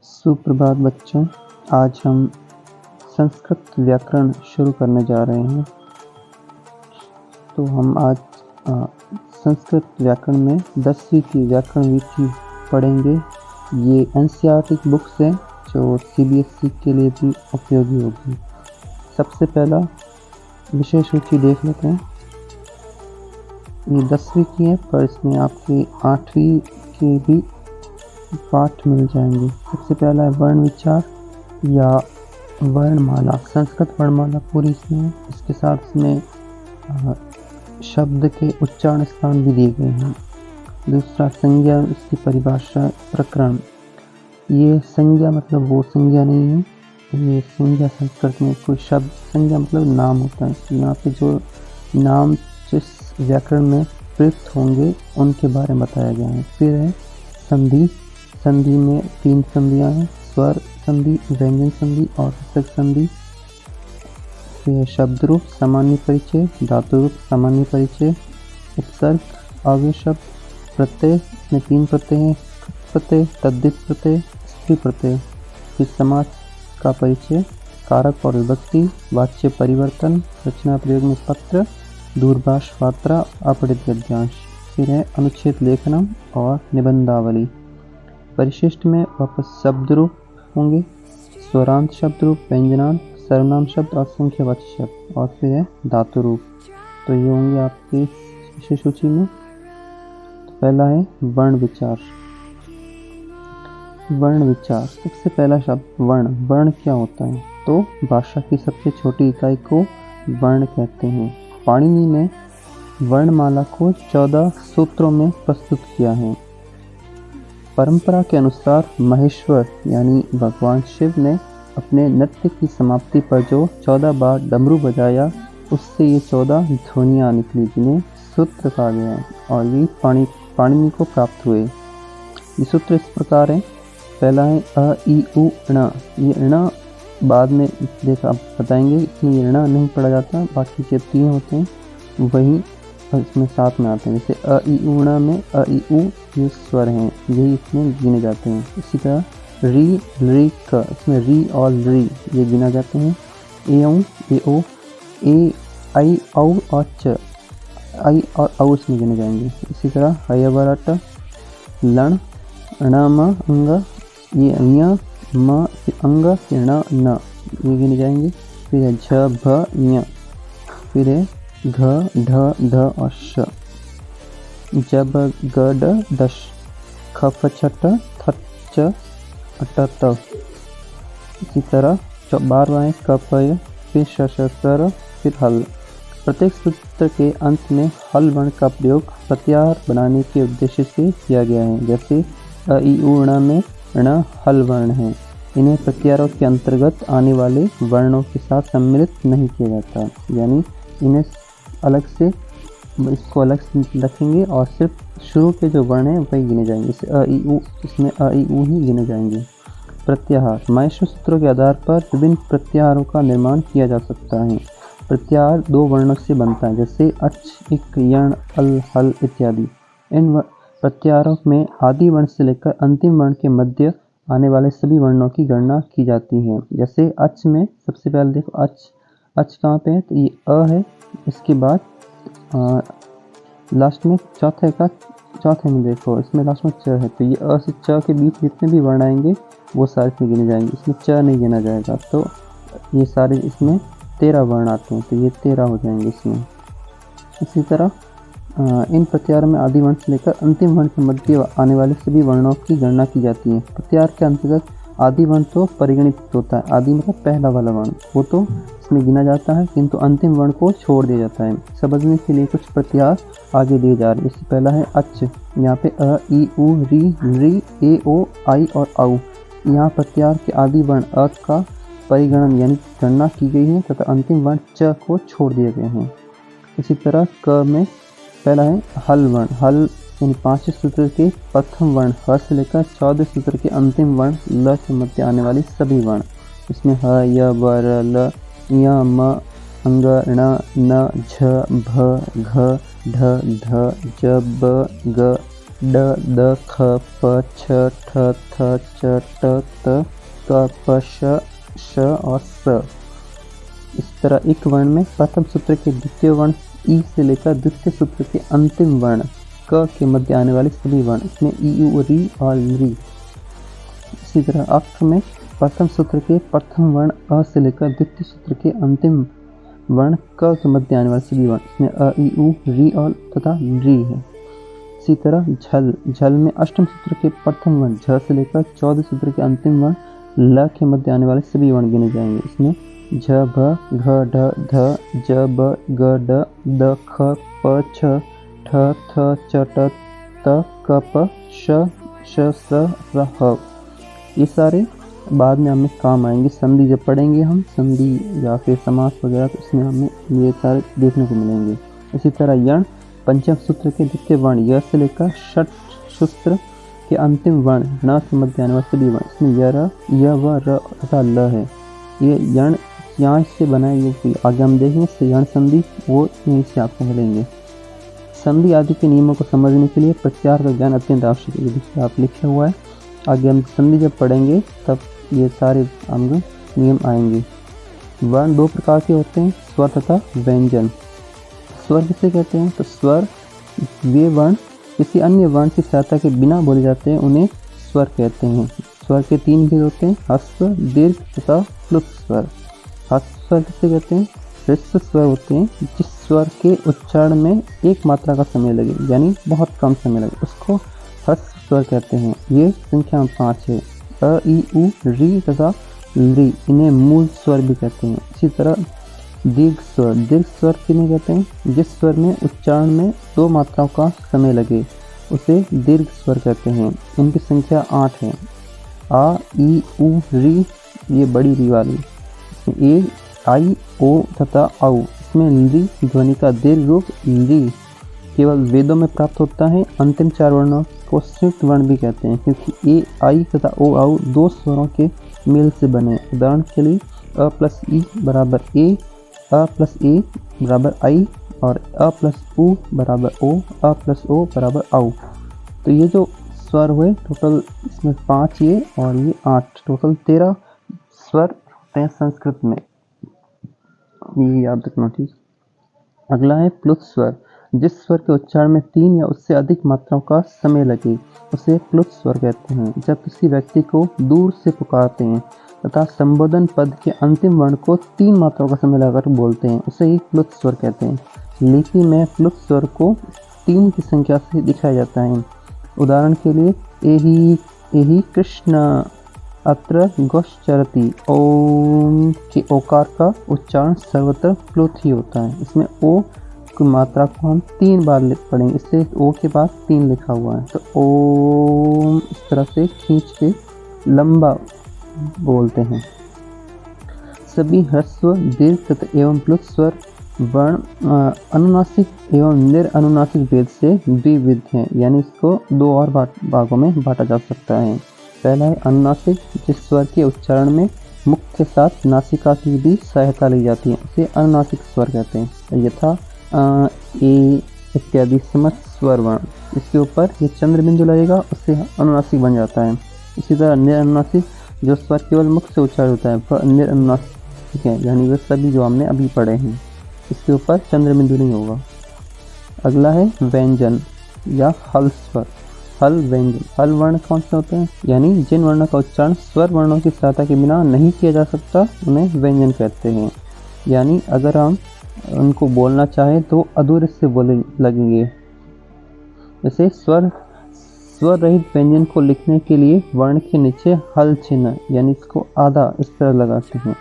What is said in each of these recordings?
सुप्रभात बच्चों, आज हम संस्कृत व्याकरण शुरू करने जा रहे हैं। तो हम आज संस्कृत व्याकरण में 10वीं की व्याकरण विधि पढ़ेंगे। ये एनसीईआरटी की बुक्स है जो सीबीएसई के लिए भी उपयोगी होगी। सबसे पहला विषय सूची देख लेते हैं। ये 10वीं की है पर इसमें आपके 8वीं के भी पाठ मिल जाएंगे। सबसे पहला है वर्ण विचार या वर्णमाला। संस्कृत वर्णमाला पूरी इसमें है। इसके साथ इसमें शब्द के उच्चारण स्थान भी दिए गए हैं। दूसरा संज्ञा, इसकी परिभाषा प्रकरण। ये संज्ञा मतलब वो संज्ञा नहीं है, ये संज्ञा संस्कृत में कोई शब्द, संज्ञा मतलब नाम होता है। यहाँ पे जो नाम जिस व्याकरण में प्रयुक्त होंगे उनके बारे में बताया गया है। फिर है संधि। संधि में 3 संधियाँ हैं, स्वर संधि, व्यंजन संधि और विसर्ग संधि। फिर शब्द रूप, सामान्य परिचय, धातु रूप, सामान्य परिचय, उपसर्ग, आगे शब्द, प्रत्यय, इसमें 3 प्रत्यय हैं, प्रत्यय, तद्धित प्रत्यय, स्त्री प्रत्यय। फिर समास का परिचय, कारक और विभक्ति, वाच्य परिवर्तन, रचना प्रयोग में पत्र, दूरभाष मात्रा, अपठित गद्यांश। फिर है अनुच्छेद लेखनम और निबंधावली। परिशिष्ट में वापस शब्द रूप होंगे, स्वरांत शब्द रूप, व्यंजनांत, सर्वनाम शब्द और संख्यावाची शब्द, और फिर है धातु रूप। तो ये होंगे आपके विषय सूची में। तो पहला है वर्ण विचार। वर्ण विचार, सबसे पहला शब्द वर्ण। वर्ण क्या होता है? तो भाषा की सबसे छोटी इकाई को वर्ण कहते हैं। पाणिनि ने वर्णमाला को 14 सूत्रों में प्रस्तुत किया है। परंपरा के अनुसार महेश्वर यानी भगवान शिव ने अपने नृत्य की समाप्ति पर जो 14 बार डमरू बजाया, उससे ये 14 ध्वनियाँ निकली जिन्हें सूत्र कहा गया है, और ये पाणिनि को प्राप्त हुए। ये सूत्र इस प्रकार है। पहला है अ ई उ ण। ये ण बाद में देखा आप बताएंगे, इसमें ये ण नहीं पढ़ा जाता, बाकी जो 3 होते हैं वही इसमें साथ में आते हैं। जैसे अ ई उ ण में अ ई उ ये स्वर हैं, यही इसमें गिने जाते हैं। इसी तरह री री क, इसमें री और री ये गिना जाते हैं। ए ओ ए आई औ और च, आई और औ इसमें गिने जाएंगे। इसी तरह हयवरट, लण, ण म अंग, ये य म अंग, ण न ये गिने जाएंगे। फिर है झ भ ञ, फिर है घ ढ ध और श, जब ग ड दश, ख फ छ ट थ च ट त। इसी तरह 12वां है क फ य, फिर श श सर, फिर हल। प्रत्येक सूत्र के अंत में हल वर्ण का प्रयोग प्रत्याहार बनाने के उद्देश्य से किया गया है। जैसे अ ई उ ण में ण हल वर्ण है। इन्हें प्रत्याहारों के अंतर्गत आने वाले वर्णों के साथ सम्मिलित नहीं किया जाता, यानी इन्हें अलग से, इसको अलग से रखेंगे और सिर्फ शुरू के जो वर्ण हैं वही गिने जाएंगे। जैसे अ ई उ, इसमें अ ई उ ही गिने जाएंगे। प्रत्याहार, महेश्वर सूत्रों के आधार पर विभिन्न प्रत्याहारों का निर्माण किया जा सकता है। प्रत्याहार 2 वर्णों से बनता है, जैसे अच, इक, यण, अल, हल इत्यादि। इन प्रत्याहारों में आदि वर्ण से लेकर अंतिम वर्ण के मध्य आने वाले सभी वर्णों की गणना की जाती है। जैसे अच में सबसे पहले देखो अच कहाँ पे है? तो ये अ है, इसके बाद लास्ट में चौथे में देखो इसमें लास्ट में च है, तो ये अ से च के बीच जितने भी वर्ण आएंगे वो सारे इसमें गिने जाएंगे। इसमें च नहीं गिना जाएगा, तो ये सारे इसमें 13 वर्ण आते हैं, तो ये 13 हो जाएंगे इसमें। इसी तरह इन प्रत्याहारों में आदि वर्ण से लेकर अंतिम वर्ण के मध्य आने वाले सभी वर्णों की गणना की जाती है। प्रत्याहार के अंतर्गत आदि वर्ण तो परिगणित होता है। आदि मतलब पहला वाला वर्ण, वो तो इसमें गिना जाता है, किंतु अंतिम वर्ण को छोड़ दिया जाता है। समझने के लिए कुछ प्रत्याहार आगे दिए जा रहे हैं। इससे पहला है अच। यहाँ पे अ ई उ री री ए ओ आई और औ। यहाँ प्रत्याहार के आदि वर्ण अ का परिगणन यानी गणना की गई है तथा अंतिम वर्ण च को छोड़ दिए गए हैं। इसी तरह क में पहला है हल वर्ण। हल यानी 5 सूत्र के प्रथम वर्ण ह से लेकर 14 सूत्र के अंतिम वर्ण ल से मध्य आने वाले सभी वर्ण। इसमें ह, य, व, र, ल, य, म, अंग, ण, न, झ, भ, घ, ढ, ध, ज, ब, ग, ड द ख प छ ठ थ च ट त क प श और स। इस तरह एक वर्ण में प्रथम सूत्र के द्वितीय वर्ण ई से लेकर द्वितीय सूत्र के अंतिम वर्ण क के मध्य आने वाले सभी वर्ण, इसमें ई, उ, री और री। इसी तरह अक्ष में प्रथम सूत्र के प्रथम वर्ण अ से लेकर द्वितीय सूत्र के अंतिम वर्ण क के मध्य आने वाले सभी वर्ण, इसमें अ, ई, उ, री और तथा री है। इसी तरह झल, झल में अष्टम सूत्र के प्रथम वर्ण झ से लेकर 14 सूत्र के अंतिम वर्ण ल के मध्य आने वाले सभी वर्ण गिने जाएंगे। इसमें झ, भ, घ, ढ, ध, ज, ब, ग, ड, द, ख, प, छ, ठ, थ, च, ट, त, क, प, श, स, र, ह। ये सारे बाद में हमें काम आएंगे। संधि जब पढ़ेंगे हम, संधि या फिर समास वगैरह, तो इसमें हमें ये सारे देखने को मिलेंगे। इसी तरह यण पंचम सूत्र के द्वितीय वर्ण य से लेकर षठ सूत्र के अंतिम वर्ण न के मध्य आने वाले सभी वर्ण, इसमें य, व, र तथा ल है। ये यण यहाँ से बनाए, ये आगे हम देखेंगे इससे यण संधि, वो यहीं से आपको मिलेंगे। संधि आदि के नियमों को समझने के लिए प्रत्याहार का ज्ञान अत्यंत आवश्यक है। देखिए आप लिखा हुआ है, आगे हम संधि जब पढ़ेंगे तब ये सारे हमको नियम आएंगे। वर्ण दो प्रकार के होते हैं, स्वर तथा व्यंजन। स्वर किसे कहते हैं? तो स्वर वे वर्ण किसी अन्य वर्ण की सहायता के बिना बोले जाते हैं, उन्हें स्वर कहते हैं। स्वर के तीन भेद होते हैं, ह्रस्व, दीर्घ तथा प्लुत स्वर। ह्रस्व स्वर किसे कहते हैं? ह्रस्व स्वर होते हैं जिस स्वर के उच्चारण में एक मात्रा का समय लगे, यानी बहुत कम समय लगे, उसको ह्रस्व स्वर कहते हैं। ये संख्या में 5 है। अ, ई, उ, री तथा री, इन्हें मूल स्वर भी कहते हैं। इसी तरह दीर्घ स्वर, दीर्घ स्वर किन्हें कहते हैं? जिस स्वर में उच्चारण में 2 मात्राओं का समय लगे, उसे दीर्घ स्वर कहते हैं। इनकी संख्या 8 है। आ, ई, उ, री, ये बड़ी री वाली, ए, आई, ओ तथा औ, इसमें री ध्वनि का दीर्घ रूप री केवल वेदों में प्राप्त होता है। अंतिम 4 वर्णों को संयुक्त वर्ण भी कहते हैं, क्योंकि ए, आई तथा ओ, औ 2 स्वरों के मेल से बने। उदाहरण के लिए अ प्लस ई बराबर ए, अ प्लस ए बराबर आई और अ प्लस उ बराबर ओ, अ प्लस ओ बराबर औ। तो ये जो स्वर हुए टोटल, इसमें 5 ये और ये 8, टोटल 13 स्वर होते हैं संस्कृत में, ये याद रखना। ठीक, अगला है प्लुत स्वर। जिस स्वर के उच्चारण में 3 या उससे अधिक मात्राओं का समय लगे, उसे प्लुत स्वर कहते हैं। जब किसी व्यक्ति को दूर से पुकारते हैं तथा संबोधन पद के अंतिम वर्ण को 3 मात्राओं का समय लगाकर बोलते हैं, उसे ही प्लुत स्वर कहते हैं। लिपि में प्लुत स्वर को 3 की संख्या से दिखाया जाता है। उदाहरण के लिए एहि कृष्ण अत्र गोश्चरति, ओम के ओकार का उच्चारण सर्वत्र प्लुत ही होता है। इसमें ओ की मात्रा को हम 3 बार पढ़ेंगे, इससे ओ के बाद 3 लिखा हुआ है। तो ओम इस तरह से खींच के लंबा बोलते हैं। सभी ह्रस्व, दीर्घ तथा एवं प्लुत स्वर वर्ण अनुनासिक एवं निरअनुनासिक भेद से द्विविध हैं, यानी इसको 2 और भागों में बांटा जा सकता है। पहला है अनुनासिक, जिस स्वर के उच्चारण में मुख के साथ नासिका की भी सहायता ली जाती है, उसे अनुनासिक स्वर कहते हैं। यथा ए इत्यादि समस्त स्वर वर्ण, इसके ऊपर ये चंद्र बिंदु लगेगा, उससे अनुनासिक बन जाता है। इसी तरह निरअनुनासिक, जो स्वर केवल मुख से उच्चारित होता है, वह निरअनुनासिक है, यानी वे सभी जो हमने अभी पढ़े हैं, इसके ऊपर चंद्र बिंदु नहीं होगा। अगला है व्यंजन या हल स्वर। हल व्यंजन, हल वर्ण कौन से होते हैं? यानी जिन वर्णों का उच्चारण स्वर वर्णों की सहायता के बिना नहीं किया जा सकता, उन्हें व्यंजन कहते हैं। यानी अगर हम उनको बोलना चाहें तो अधूरे से बोले लगेंगे। जैसे स्वर रहित व्यंजन को लिखने के लिए वर्ण के नीचे हल चिन्ह, यानी इसको आधा इस तरह लगाते हैं,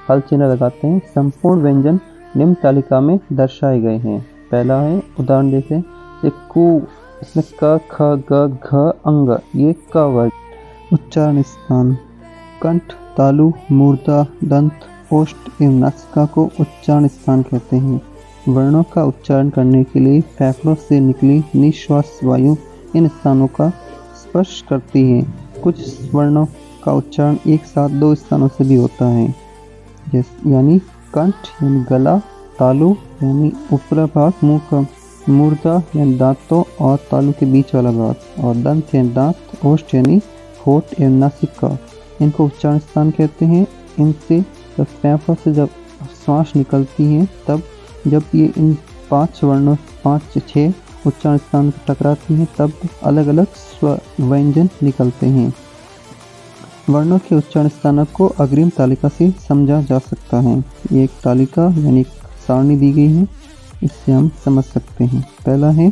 हल चिन्ह लगाते हैं। संपूर्ण व्यंजन निम्न तालिका में दर्शाए गए हैं। पहला है, उदाहरण देखें, कु, इसमें क, ख, ग, घ, अंग, ये क वर्ग। उच्चारण स्थान, कंठ, तालु, मूर्धा, दंत, ओष्ठ एवं नासिका को उच्चारण स्थान कहते हैं। वर्णों का उच्चारण करने के लिए फेफड़ों से निकली निश्वास वायु इन स्थानों का स्पर्श करती है। कुछ वर्णों का उच्चारण एक साथ 2 स्थानों से भी होता है, यानी कंठ यानी गला, तालु यानी ऊपरी भाग मुंह का मूर्धा यानी दांतों और तालु के बीच वाला भाग, और दंत यानी दांत, ओष्ठ यानी होठ एवं नासिका, इनको उच्चारण स्थान कहते हैं। इनसे जब पैंफा से जब श्वास निकलती है तब जब ये इन 5 वर्णों 5-6 उच्चारण स्थान पर टकराती हैं तब अलग अलग स्वर व्यंजन निकलते हैं। वर्णों के उच्चारण स्थानों को अग्रिम तालिका से समझा जा सकता है। ये एक तालिका यानी सारणी दी गई है, इससे हम समझ सकते हैं। पहला है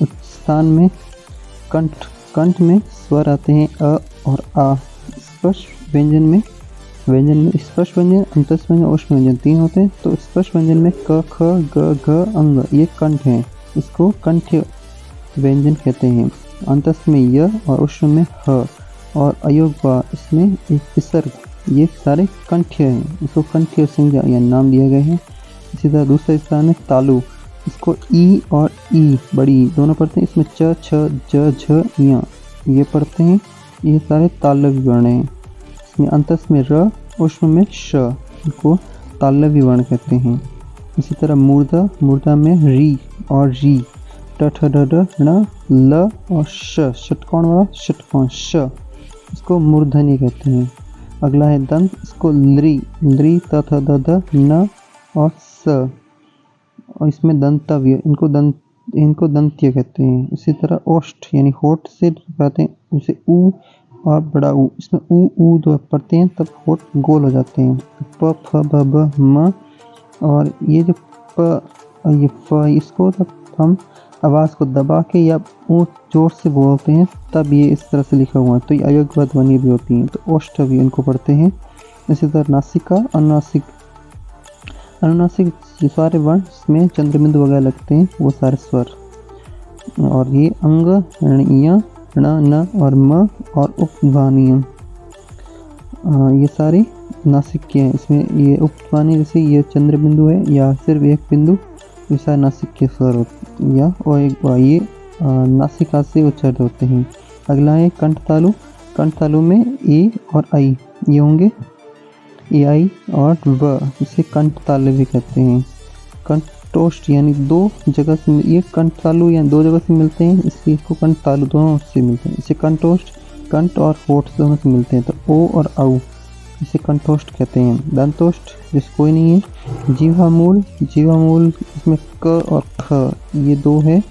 स्थान में कंठ। कंठ में स्वर आते हैं अ और आ। स्पर्श व्यंजन में स्पर्श व्यंजन, अंतस्थ व्यंजन, ओष्ठ व्यंजन 3 होते हैं। तो स्पर्श व्यंजन में क, ख, ग, घ, अंग, ये कंठ है, इसको कंठ व्यंजन कहते हैं। अंतस्थ में य और ओष्ठ में ह और अयोग वा, इसमें एक विसर्ग, ये सारे कंठ्य हैं, इसको कंठ्य संज्ञा या नाम दिया गया है। इसी तरह दूसरा स्थान है तालु, इसको ई और ई बड़ी दोनों पढ़ते हैं। इसमें च, छ, ज, झ, य ये पढ़ते हैं, ये सारे तालव्य वर्ण हैं। इसमें अंतस्थ में र, उष्म में श, इनको तालव्य वर्ण कहते हैं। इसी तरह मूर्धा, मूर्धा में री और री, ट, ठ, ड, ड, ण, ल और श, षटकोण वाला षटकोण श, इसको मूर्धन्य कहते हैं। अगला है दंत, इसको लृ, लृ, त, थ, द, ध, न और स, और इसमें दंतव्य, इनको दंत्य कहते हैं। इसी तरह ओष्ठ यानी होठ से टकराते हैं, जैसे ऊ और बड़ा ऊ, इसमें ऊ दो पढ़ते हैं तब होठ गोल हो जाते हैं। प, फ, ब, ब, म, और ये जो प, ये फ, इसको तब हम आवाज़ को दबा के या ऊँच जोर से बोलते हैं तब ये इस तरह से लिखा हुआ है, तो ये अयोग्य ध्वनि भी होती हैं। तो ओष्ठ भी इनको पढ़ते हैं। इसी तरह नासिका, अनुनासिक, अनुनासिक ये सारे वर्ण इसमें चंद्रबिंदु वगैरह लगते हैं, वो सारे स्वर। और ये अंग, य, ण, न और म और उपध्वनि, ये सारे नासिक के हैं। इसमें ये उपध्वनि जैसे ये चंद्रबिंदु है या सिर्फ एक बिंदु, ये सारे नासिक के स्वर होते या और एक ये नासिका से उच्चारित होते हैं। अगला है कंठतालु। कंठतालु में ए और आई ये होंगे, ए आई और व, इसे कंठतालु भी कहते हैं। कंठोष्ठ यानी 2 जगह से, ये कंठतालु या 2 जगह से मिलते हैं, इसलिए इसको कंठतालु दोनों से मिलते हैं। इसे कंठोष्ठ, कंठ और होठ दोनों से मिलते हैं, तो ओ और औ, इसे कंठोष्ठ कहते हैं। दंतोष्ठ जिस कोई नहीं है। जीवामूल, जीवामूल इसमें क और ख ये 2 है,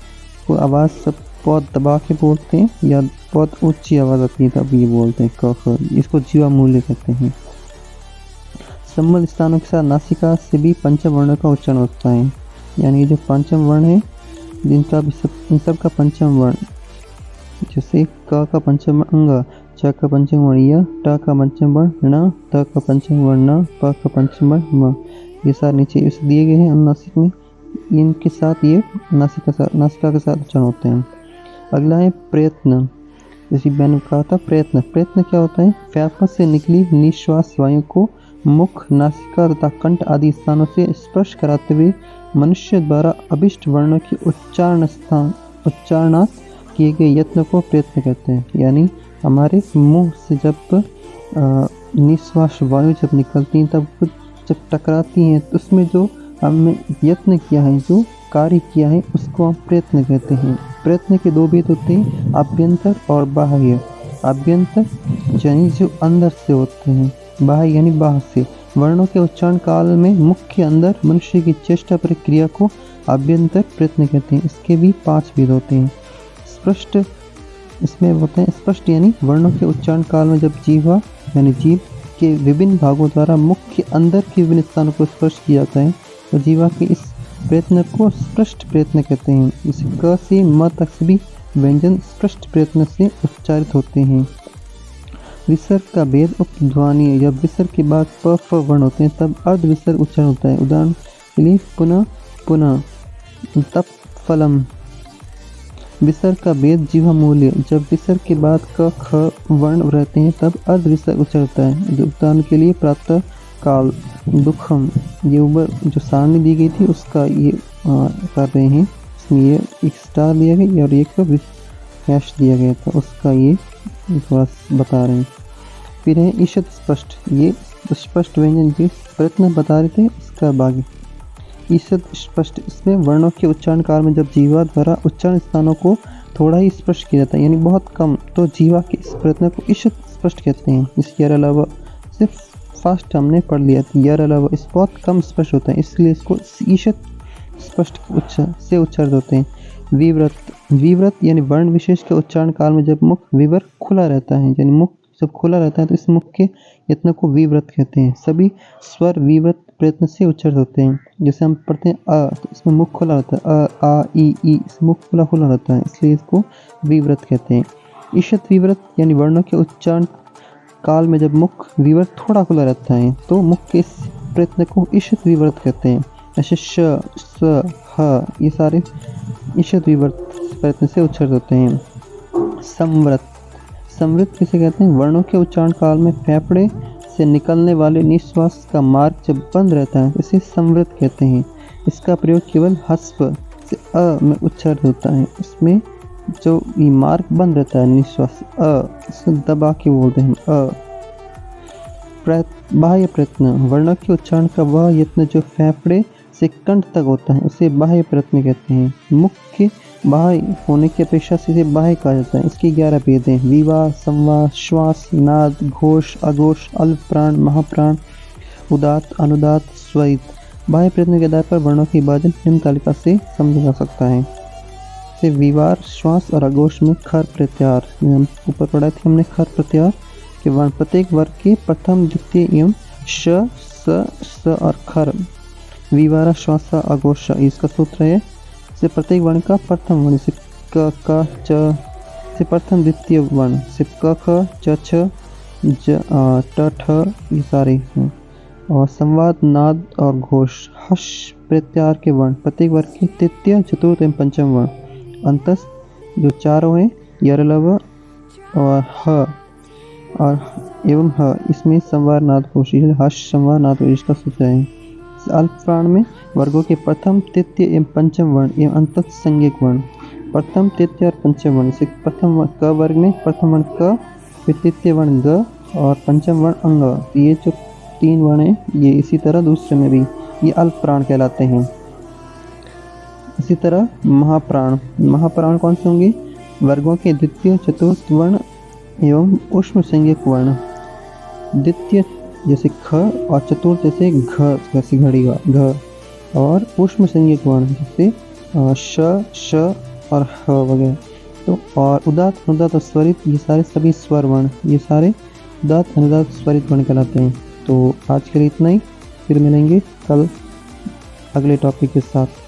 वो आवाज़ सब बहुत दबा के बोलते हैं या बहुत ऊंची आवाज़ आती है तब ये बोलते हैं क, ख, इसको जीवामूल्य कहते हैं। संबद्ध स्थानों के साथ नासिका से भी पंचम वर्ण का उच्चारण होता है, यानी जो पंचम वर्ण है जिनका भी इन सब का पंचम वर्ण, जैसे क का पंचम वर्ण अंग, च का पंचम वर्ण य, ट का पंचम वर्ण ण, त का पंचम वर्ण न, प का पंचम वर्ण म, ये सारे नीचे इस दिए गए हैं अनुनासिक में, इनके साथ ये नासिका के साथ उच्चारण होते हैं। अगला है प्रयत्न। जैसे मैंने कहा था प्रयत्न, प्रयत्न क्या होता है? फेफड़ों से निकली निश्वास वायु को मुख, नासिका तथा कंठ आदि स्थानों से स्पर्श कराते हुए मनुष्य द्वारा अभिष्ट वर्णों के उच्चारणार्थ किए गए यत्न को प्रयत्न कहते हैं। यानी हमारे मुंह से जब निश्वास वायु जब निकलती हैं तब जब टकराती हैं तो उसमें जो हमने यत्न किया है, जो कार्य किया है, उसको हम प्रयत्न कहते हैं। प्रयत्न के 2 भेद होते हैं, आभ्यंतर और बाह्य। आभ्यंतर यानी जो अंदर से होते हैं, बाह्य यानी बाहर से। वर्णों के उच्चारण काल में मुख्य अंदर मनुष्य की चेष्टा प्रक्रिया को आभ्यंतर प्रयत्न कहते हैं। इसके भी 5 भेद होते हैं। स्पष्ट इसमें होते हैं, स्पष्ट यानी वर्णों के उच्चारण काल में जब जीवा यानी जीभ के विभिन्न भागों द्वारा मुख्य अंदर के विभिन्न स्थानों को स्पर्श किया जाता है तो जीवा के इस प्रयत्न को स्पष्ट प्रयत्न कहते हैं। इस क से म तक सभी व्यंजन स्पष्ट प्रयत्न से उच्चारित होते हैं। विसर्ग का भेद उपध्वनि, जब विसर्ग के बाद प फ वर्ण होते हैं तब अर्ध विसर्ग उच्चारण होता है। उदाहरण के लिए पुनः पुनः, तप फलम। विसर्ग का भेद जीवामूल्य, जब विसर्ग के बाद क ख वर्ण रहते हैं तब अर्ध विसर्ग उच्चारण होता है। उदाहरण के लिए प्रातः काल, दुखम, ये ऊपर जो सारणी दी गई थी उसका ये कर रहे हैं। इसमें ये एक स्टार दिया गया और एक हैश दिया गया था, उसका ये थोड़ा बता रहे हैं। फिर है ईषद स्पष्ट, ये स्पष्ट व्यंजन जिस प्रयत्न बता रहे थे इसका बागी। ईषद स्पष्ट, इसमें वर्णों के उच्चारण काल में जब जीवा द्वारा उच्चारण स्थानों को थोड़ा ही स्पष्ट किया जाता है, यानी बहुत कम, तो जीवा के इस प्रयत्न को ईषद स्पष्ट कहते हैं। इसके अलावा सिर्फ फास्ट हमने पढ़ लिया था, यार अलावा इस बहुत कम स्पष्ट होता है, इसलिए इसको ईषद स्पष्ट से उच्चारित होते हैं। विव्रत, विव्रत यानी वर्ण विशेष के उच्चारण काल में जब मुख विवर खुला रहता है, यानी मुख जब खुला रहता है तो इस मुख के यत्न को विव्रत कहते हैं। सभी स्वर विव्रत प्रयत्न से उच्चारित होते हैं। जैसे हम पढ़ते हैं अ, तो इसमें मुख खुला रहता है, अ आ ई ई, इस मुख खुला खुला रहता है, इसलिए इसको विव्रत कहते हैं। ईषद विव्रत यानी वर्णों के उच्चारण काल में जब मुख विवर थोड़ा खुला रहता है तो मुख के इस प्रयत्न को ईषद विव्रत कहते हैं। जैसे श, स, ह, ये सारे ईषद विव्रत प्रयत्न से उच्चारित होते हैं। संवृत, संवृत किसे कहते हैं? वर्णों के उच्चारण काल में फेफड़े से निकलने वाले निश्वास का मार्ग जब बंद रहता है इसे संवृत कहते हैं। इसका प्रयोग केवल हस्व से अ में उच्चारित होता है, इसमें जो ये मार्ग बंद रहता है निश्वास अ, इसको दबा के बोलते हैं अ। बाह्य प्रयत्न, वर्णों के उच्चारण का वह यत्न जो फेफड़े से कंठ तक होता है उसे बाह्य प्रयत्न कहते हैं। मुख के बाह्य होने की अपेक्षा से इसे बाह्य कहा जाता है। इसके 11 भेद हैं: विवाह, संवाद, श्वास, नाद, घोष, अघोष, अल्प प्राण, महाप्राण, उदात, अनुदात, स्वरित। बाह्य प्रयत्न के आधार पर वर्णों की विभाजन निम्न तालिका से समझा जा सकता है। से विवार, श्वास और अघोष में खर प्रत्याहार, हम ऊपर पढ़ा थे हमने खर प्रत्याहार के वर्ण प्रत्येक वर्ग के प्रथम, द्वितीय एवं श, स और खर। विवारा, श्वास, अघोष, इसका सूत्र है से प्रत्येक वर्ण का प्रथम वर्ण से क, क, च से प्रथम द्वितीय वर्ण से क, ख, च, छ, ज, ट, ठ, ये सारे हैं। और संवाद, नाद और घोष, हर्ष प्रत्याहार के वर्ण प्रत्येक वर्ग के तृतीय, चतुर्थ एवं पंचम वर्ण। अंतस जो चारों हैं यरलव और ह और एवं ह, इसमें संवाद, नाद, घोष, हर्ष, संवाद, नाद और इसका सूत्र है। अल्प प्राण में वर्गों के प्रथम, तृतीय एवं पंचम वर्ण एवं अंतः संज्ञक वर्ण। प्रथम, तृतीय और पंचम वर्ण से प्रथम क वर्ग में प्रथम वर्ण क, फिर तृतीय वर्ण ग और पंचम वर्ण अंग। तो ये जो 3 वर्ण हैं ये इसी तरह दूसरे में भी ये अल्प प्राण कहलाते हैं। इसी तरह महाप्राण, महाप्राण कौन से होंगे? वर्गों के द्वितीय, चतुर्थ वर्ण एवं उष्म संज्ञक वर्ण। द्वितीय जैसे ख और चतुर्थ जैसे घ, जैसे घड़ी घ, और उष्म संज्ञक वर्ण जैसे श, श और ह वगैरह। तो और उदात, अनुदात और स्वरित ये सारे सभी स्वर वर्ण, ये सारे उदात, अनुदात, स्वरित वर्ण कहलाते हैं। तो आज के लिए इतना ही, फिर मिलेंगे कल अगले टॉपिक के साथ।